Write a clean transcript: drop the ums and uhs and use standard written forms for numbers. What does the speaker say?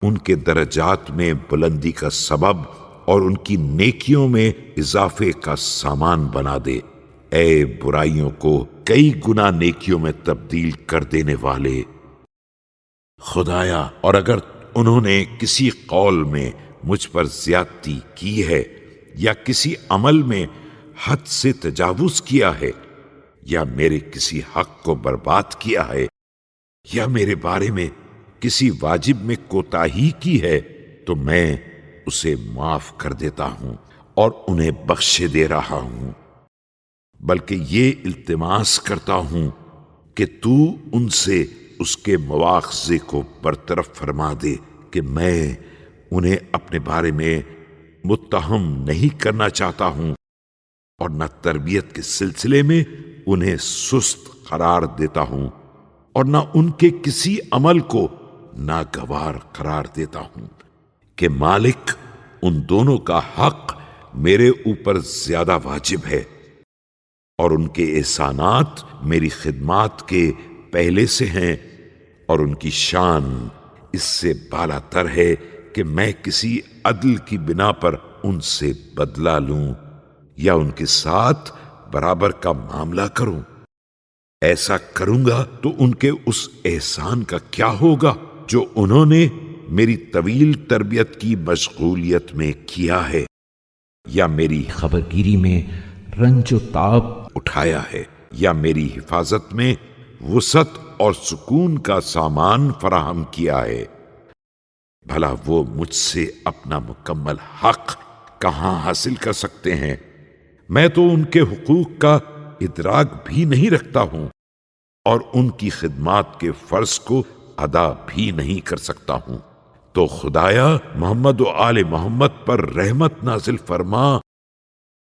ان کے درجات میں بلندی کا سبب اور ان کی نیکیوں میں اضافے کا سامان بنا دے۔ اے برائیوں کو کئی گنا نیکیوں میں تبدیل کر دینے والے خدایا، اور اگر انہوں نے کسی قول میں مجھ پر زیادتی کی ہے یا کسی عمل میں حد سے تجاوز کیا ہے یا میرے کسی حق کو برباد کیا ہے یا میرے بارے میں کسی واجب میں کوتاہی کی ہے تو میں اسے معاف کر دیتا ہوں اور انہیں بخشے دے رہا ہوں، بلکہ یہ التماس کرتا ہوں کہ تو ان سے اس کے مواخذے کو برطرف فرما دے کہ میں انہیں اپنے بارے میں متہم نہیں کرنا چاہتا ہوں اور نہ تربیت کے سلسلے میں انہیں سست قرار دیتا ہوں اور نہ ان کے کسی عمل کو ناگوار قرار دیتا ہوں کہ مالک ان دونوں کا حق میرے اوپر زیادہ واجب ہے اور ان کے احسانات میری خدمات کے پہلے سے ہیں اور ان کی شان اس سے بالا تر ہے کہ میں کسی عدل کی بنا پر ان سے بدلہ لوں یا ان کے ساتھ برابر کا معاملہ کروں۔ ایسا کروں گا تو ان کے اس احسان کا کیا ہوگا جو انہوں نے میری طویل تربیت کی مشغولیت میں کیا ہے یا میری خبرگیری میں رنج و تاب اٹھایا ہے یا میری حفاظت میں وسعت اور سکون کا سامان فراہم کیا ہے۔ بھلا وہ مجھ سے اپنا مکمل حق کہاں حاصل کر سکتے ہیں؟ میں تو ان کے حقوق کا ادراک بھی نہیں رکھتا ہوں اور ان کی خدمات کے فرض کو ادا بھی نہیں کر سکتا ہوں۔ تو خدایا محمد و آل محمد پر رحمت نازل فرما